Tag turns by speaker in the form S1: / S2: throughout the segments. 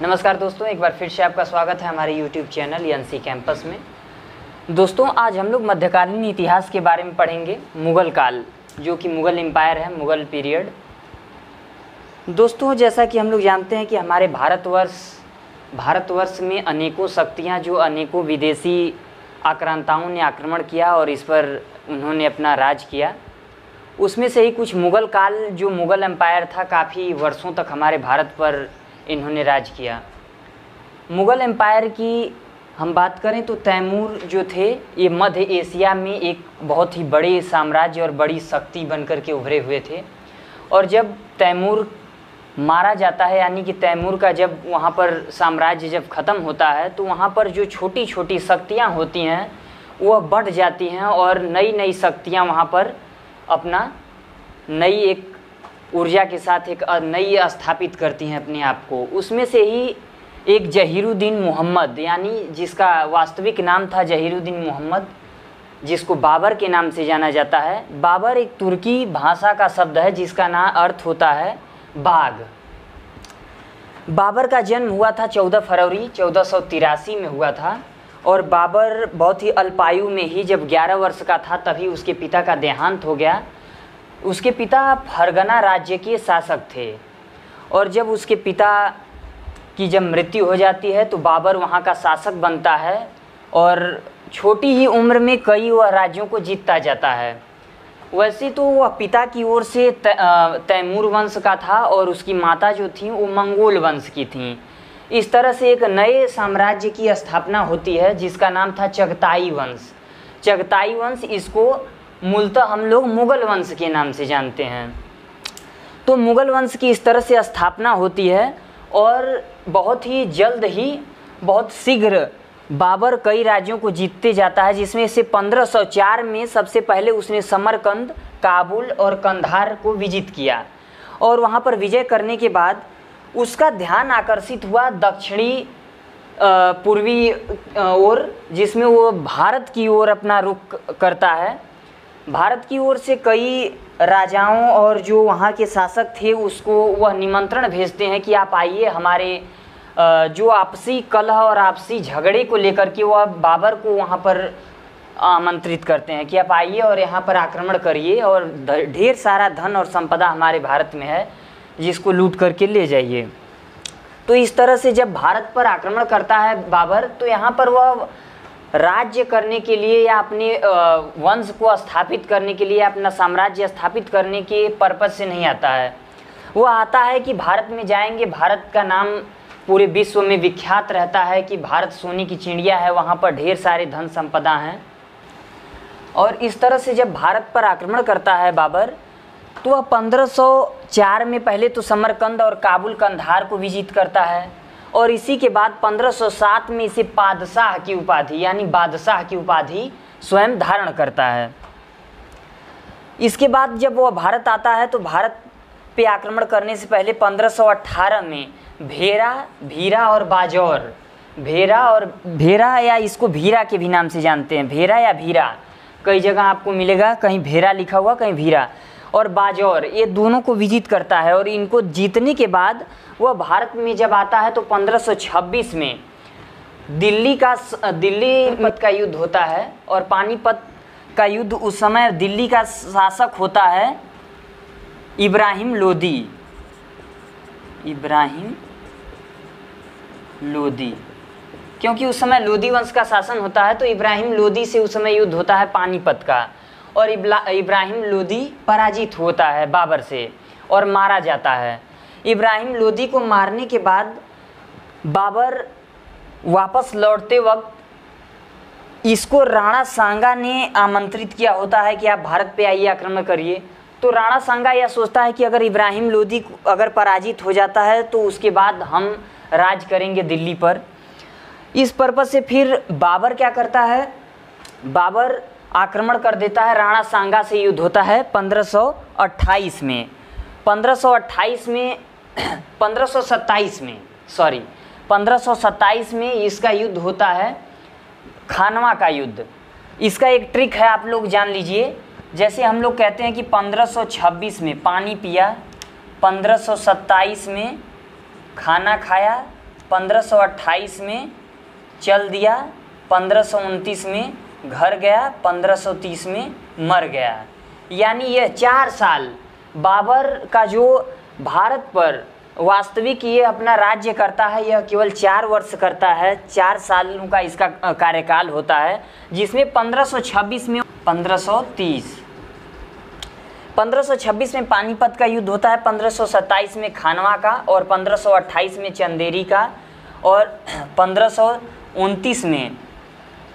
S1: नमस्कार दोस्तों, एक बार फिर से आपका स्वागत है हमारे YouTube चैनल एनसी कैंपस में। दोस्तों, आज हम लोग मध्यकालीन इतिहास के बारे में पढ़ेंगे। मुग़ल काल, जो कि मुग़ल एम्पायर है, मुग़ल पीरियड। दोस्तों, जैसा कि हम लोग जानते हैं कि हमारे भारतवर्ष में अनेकों शक्तियाँ, जो अनेकों विदेशी आक्रांताओं ने आक्रमण किया और इस पर उन्होंने अपना राज किया। उसमें से ही कुछ मुग़ल काल, जो मुग़ल एम्पायर था, काफ़ी वर्षों तक हमारे भारत पर इन्होंने राज किया। मुग़ल एम्पायर की हम बात करें तो तैमूर जो थे, ये मध्य एशिया में एक बहुत ही बड़े साम्राज्य और बड़ी शक्ति बनकर के उभरे हुए थे। और जब तैमूर मारा जाता है, यानी कि तैमूर का जब वहाँ पर साम्राज्य जब ख़त्म होता है, तो वहाँ पर जो छोटी छोटी शक्तियाँ होती हैं वह बढ़ जाती हैं और नई नई शक्तियाँ वहाँ पर अपना नई एक ऊर्जा के साथ एक नई स्थापित करती हैं अपने आप को। उसमें से ही एक जहीरुद्दीन मोहम्मद, यानी जिसका वास्तविक नाम था जहीरुद्दीन मोहम्मद, जिसको बाबर के नाम से जाना जाता है। बाबर एक तुर्की भाषा का शब्द है जिसका अर्थ होता है बाघ। बाबर का जन्म हुआ था 14 फरवरी 1483 में हुआ था। और बाबर बहुत ही अल्पायु में ही, जब 11 वर्ष का था, तभी उसके पिता का देहांत हो गया। उसके पिता फरगना राज्य के शासक थे और जब उसके पिता की जब मृत्यु हो जाती है तो बाबर वहाँ का शासक बनता है और छोटी ही उम्र में कई वह राज्यों को जीतता जाता है। वैसे तो वह पिता की ओर से तैमूर वंश का था और उसकी माता जो थी वो मंगोल वंश की थीं। इस तरह से एक नए साम्राज्य की स्थापना होती है जिसका नाम था चगताई वंश। चगताई वंश, इसको मूलतः हम लोग मुग़ल वंश के नाम से जानते हैं। तो मुग़ल वंश की इस तरह से स्थापना होती है और बहुत ही जल्द ही, बहुत शीघ्र बाबर कई राज्यों को जीतते जाता है, जिसमें से 1504 में सबसे पहले उसने समरकंद, काबुल और कंधार को विजित किया। और वहाँ पर विजय करने के बाद उसका ध्यान आकर्षित हुआ दक्षिणी पूर्वी ओर, जिसमें वो भारत की ओर अपना रुख करता है। भारत की ओर से कई राजाओं और जो वहाँ के शासक थे उसको वह निमंत्रण भेजते हैं कि आप आइए, हमारे जो आपसी कलह और आपसी झगड़े को लेकर के वह बाबर को वहाँ पर आमंत्रित करते हैं कि आप आइए और यहाँ पर आक्रमण करिए और ढेर सारा धन और संपदा हमारे भारत में है जिसको लूट करके ले जाइए। तो इस तरह से जब भारत पर आक्रमण करता है बाबर, तो यहाँ पर वह राज्य करने के लिए या अपने वंश को स्थापित करने के लिए, अपना साम्राज्य स्थापित करने के पर्पज से नहीं आता है। वो आता है कि भारत में जाएंगे, भारत का नाम पूरे विश्व में विख्यात रहता है कि भारत सोने की चिड़िया है, वहाँ पर ढेर सारे धन संपदा हैं। और इस तरह से जब भारत पर आक्रमण करता है बाबर, तो वह 1504 में पहले तो समरकंद और काबुल कंधार को विजित करता है और इसी के बाद 1507 में इसे बादशाह की उपाधि, यानी बादशाह की उपाधि स्वयं धारण करता है। इसके बाद जब वह भारत आता है तो भारत पे आक्रमण करने से पहले 1518 में भीरा और बाजौर, भेरा या इसको भीरा के भी नाम से जानते हैं, भेरा या भीरा, कई जगह आपको मिलेगा, कहीं भेरा लिखा हुआ, कहीं भीरा, और बाजौर, ये दोनों को विजित करता है। और इनको जीतने के बाद वह भारत में जब आता है तो 1526 में दिल्ली का युद्ध होता है। और पानीपत का युद्ध, उस समय दिल्ली का शासक होता है इब्राहिम लोदी, क्योंकि उस समय लोदी वंश का शासन होता है, तो इब्राहिम लोदी से उस समय युद्ध होता है पानीपत का। और इब्राहिम लोदी पराजित होता है बाबर से और मारा जाता है। इब्राहिम लोदी को मारने के बाद बाबर वापस लौटते वक्त इसको राणा सांगा ने आमंत्रित किया होता है कि आप भारत पे आइए, आक्रमण करिए। तो राणा सांगा यह सोचता है कि अगर इब्राहिम लोदी अगर पराजित हो जाता है तो उसके बाद हम राज करेंगे दिल्ली पर। इस पर्पज से फिर बाबर क्या करता है, बाबर आक्रमण कर देता है। राणा सांगा से युद्ध होता है 1527 में 1527 में इसका युद्ध होता है, खानवा का युद्ध। इसका एक ट्रिक है, आप लोग जान लीजिए। जैसे हम लोग कहते हैं कि 1526 में पानी पिया, 1527 में खाना खाया, 1528 में चल दिया, 1529 में घर गया, 1530 में मर गया। यानी यह 4 साल बाबर का जो भारत पर वास्तविक ये अपना राज्य करता है, यह केवल 4 वर्ष करता है। 4 सालों का इसका कार्यकाल होता है, जिसमें 1526 में 1526 में पानीपत का युद्ध होता है, 1527 में खानवा का, और 1528 में चंदेरी का, और 1529 में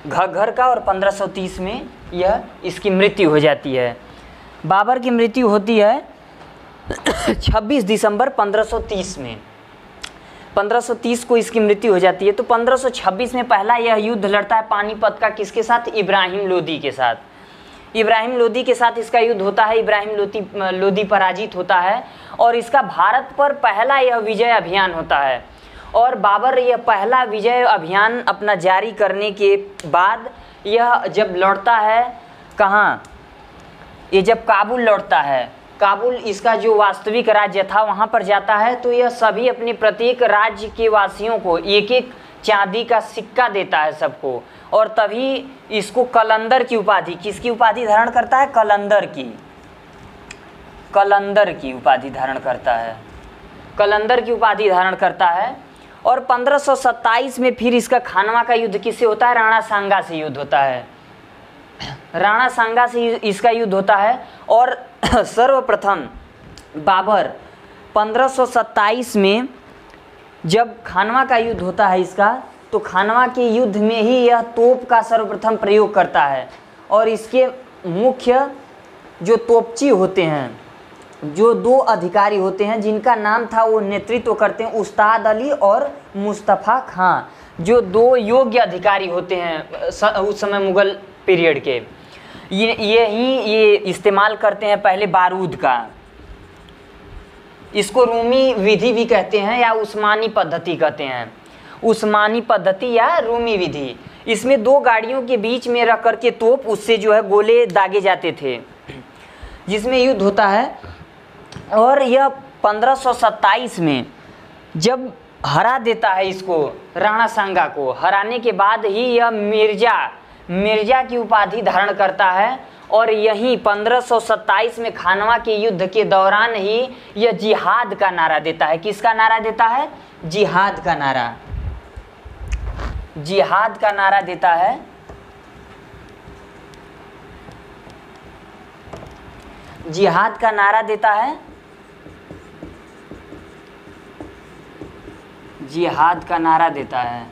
S1: घग्घर का, और 1530 में यह इसकी मृत्यु हो जाती है। बाबर की मृत्यु होती है 26 दिसंबर 1530 में। 1530 को इसकी मृत्यु हो जाती है। तो 1526 में पहला यह युद्ध लड़ता है पानीपत का, किसके साथ? इब्राहिम लोदी के साथ। इब्राहिम लोदी के साथ इसका युद्ध होता है। इब्राहिम लोदी पराजित होता है और इसका भारत पर पहला यह विजय अभियान होता है। और बाबर यह पहला विजय अभियान अपना जारी करने के बाद यह जब लौटता है, कहाँ? ये जब काबुल लौटता है, काबुल इसका जो वास्तविक राज्य था वहाँ पर जाता है, तो यह सभी अपने प्रत्येक राज्य के वासियों को एक एक चांदी का सिक्का देता है सबको, और तभी इसको कलंदर की उपाधि, किसकी उपाधि धारण करता है? कलंदर की उपाधि धारण करता है। कलंदर की उपाधि धारण करता है। और 1527 में फिर इसका खानवा का युद्ध किससे होता है? राणा सांगा से युद्ध होता है। राणा सांगा से इसका युद्ध होता है। और सर्वप्रथम बाबर 1527 में जब खानवा का युद्ध होता है इसका, तो खानवा के युद्ध में ही यह तोप का सर्वप्रथम प्रयोग करता है। और इसके मुख्य जो तोपची होते हैं, जो 2 अधिकारी होते हैं जिनका नाम था, वो नेतृत्व करते हैं उस्ताद अली और मुस्तफ़ा खां, जो 2 योग्य अधिकारी होते हैं उस समय मुग़ल पीरियड के। ये इस्तेमाल करते हैं पहले बारूद का। इसको रूमी विधि भी कहते हैं या उस्मानी पद्धति कहते हैं। उस्मानी पद्धति या रूमी विधि। इसमें 2 गाड़ियों के बीच में रख करके तोप, उससे जो है गोले दागे जाते थे, जिसमें युद्ध होता है। और यह 1527 में जब हरा देता है इसको, राणा सांगा को हराने के बाद ही यह मिर्जा की उपाधि धारण करता है। और यही 1527 में खानवा के युद्ध के दौरान ही यह जिहाद का नारा देता है। किसका नारा देता है? जिहाद का नारा। जिहाद का नारा देता है। जिहाद का नारा देता है। जिहाद का नारा देता है।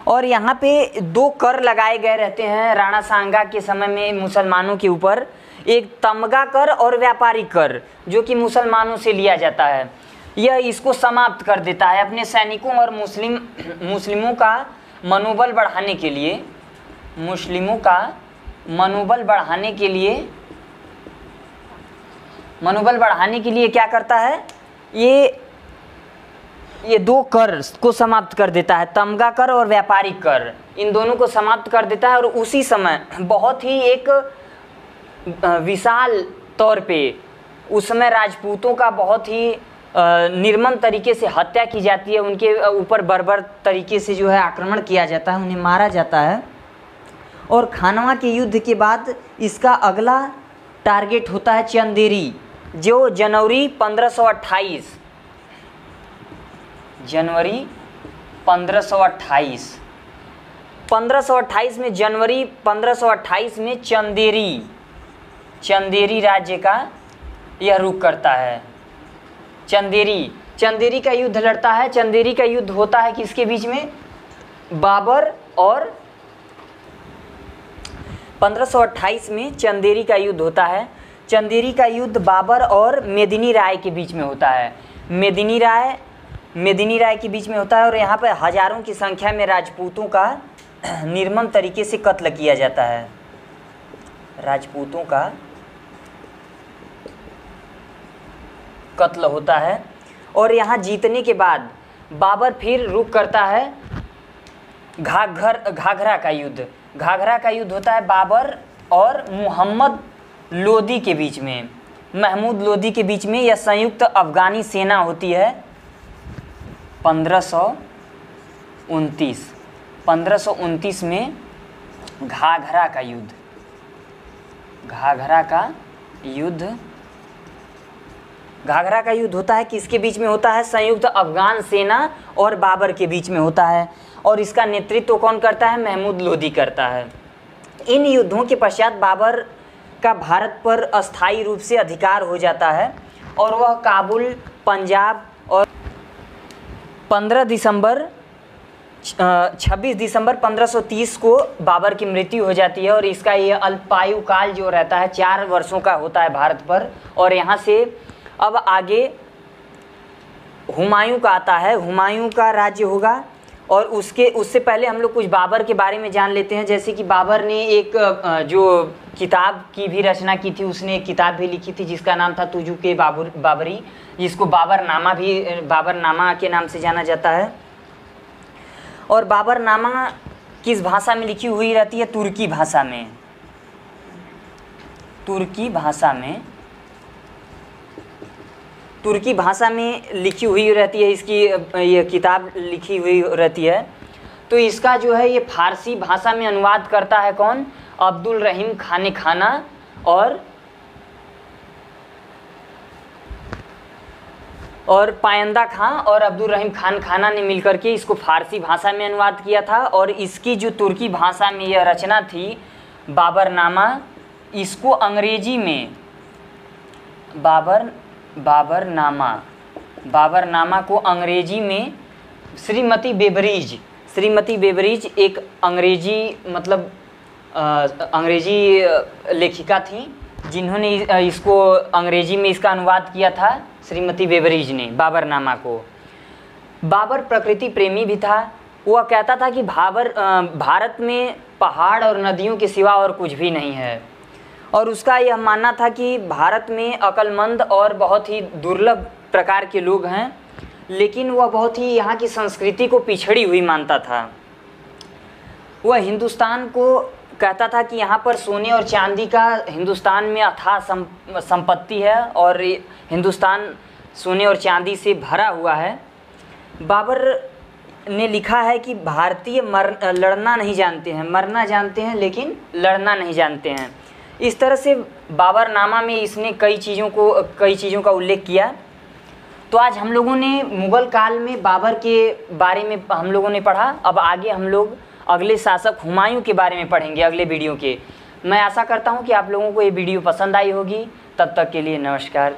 S1: और यहाँ पे 2 कर लगाए गए रहते हैं राणा सांगा के समय में मुसलमानों के ऊपर। एक तमगा कर और व्यापारिक कर, जो कि मुसलमानों से लिया जाता है। यह इसको समाप्त कर देता है। अपने सैनिकों और मुस्लिमों का मनोबल बढ़ाने के लिए, मनोबल बढ़ाने के लिए क्या करता है? ये 2 कर को समाप्त कर देता है, तमगा कर और व्यापारिक कर। इन दोनों को समाप्त कर देता है। और उसी समय बहुत ही एक विशाल तौर पे उस समय राजपूतों का बहुत ही निर्मम तरीके से हत्या की जाती है। उनके ऊपर बर्बर तरीके से जो है आक्रमण किया जाता है, उन्हें मारा जाता है। और खानवा के युद्ध के बाद इसका अगला टारगेट होता है चंदेरी, जो जनवरी 1528 में जनवरी 1528 में चंदेरी राज्य का यह रुख करता है। चंदेरी का युद्ध लड़ता है। चंदेरी का युद्ध होता है किसके बीच में? बाबर और 1528 में चंदेरी का युद्ध होता है। चंदेरी का युद्ध बाबर और मेदिनी राय के बीच में होता है। मेदिनी राय के बीच में होता है। और यहाँ पर हजारों की संख्या में राजपूतों का निर्मम तरीके से कत्ल किया जाता है। राजपूतों का कत्ल होता है। और यहाँ जीतने के बाद बाबर फिर रुख करता है घाघरा का युद्ध। घाघरा का युद्ध होता है बाबर और मोहम्मद लोदी के बीच में, महमूद लोदी के बीच में। यह संयुक्त अफगानी सेना होती है। 1529 में घाघरा का युद्ध, घाघरा का युद्ध होता है। किसके बीच में होता है? संयुक्त अफगान सेना और बाबर के बीच में होता है, और इसका नेतृत्व कौन करता है? महमूद लोदी करता है। इन युद्धों के पश्चात बाबर का भारत पर अस्थायी रूप से अधिकार हो जाता है, और वह काबुल, पंजाब, और 26 दिसंबर 1530 को बाबर की मृत्यु हो जाती है, और इसका ये अल्पायु काल जो रहता है 4 वर्षों का होता है भारत पर। और यहाँ से अब आगे हुमायूं का आता है, हुमायूं का राज्य होगा, और उससे पहले हम लोग कुछ बाबर के बारे में जान लेते हैं। जैसे कि बाबर ने एक जो किताब की भी रचना की थी, उसने एक किताब भी लिखी थी जिसका नाम था तुजुक बाबरी, जिसको बाबरनामा के नाम से जाना जाता है। और बाबरनामा किस भाषा में लिखी हुई रहती है? तुर्की भाषा में। तुर्की भाषा में लिखी हुई रहती है, इसकी ये किताब लिखी हुई रहती है। तो इसका जो है ये फारसी भाषा में अनुवाद करता है कौन? अब्दुल रहीम खान खाना और पायंदा खां और अब्दुल रहीम खान खाना ने मिलकर के इसको फारसी भाषा में अनुवाद किया था। और इसकी जो तुर्की भाषा में यह रचना थी बाबरनामा, इसको अंग्रेजी में बाबरनामा को अंग्रेजी में श्रीमती बेबरीज एक अंग्रेजी लेखिका थी, जिन्होंने इसको अंग्रेजी में इसका अनुवाद किया था, श्रीमती बेबरीज ने बाबरनामा को। बाबर प्रकृति प्रेमी भी था। वह कहता था कि भारत में पहाड़ और नदियों के सिवा और कुछ भी नहीं है, और उसका यह मानना था कि भारत में अक्लमंद और बहुत ही दुर्लभ प्रकार के लोग हैं, लेकिन वह बहुत ही यहाँ की संस्कृति को पिछड़ी हुई मानता था। वह हिंदुस्तान को कहता था कि यहाँ पर सोने और चांदी का हिंदुस्तान में अथाह संपत्ति है, और हिंदुस्तान सोने और चांदी से भरा हुआ है। बाबर ने लिखा है कि भारतीय लड़ना नहीं जानते हैं, मरना जानते हैं लेकिन लड़ना नहीं जानते हैं। इस तरह से बाबरनामा में इसने कई चीज़ों का उल्लेख किया। तो आज हम लोगों ने मुग़ल काल में बाबर के बारे में हम लोगों ने पढ़ा। अब आगे हम लोग अगले शासक हुमायूं के बारे में पढ़ेंगे अगले वीडियो के। मैं आशा करता हूं कि आप लोगों को ये वीडियो पसंद आई होगी। तब तक के लिए नमस्कार।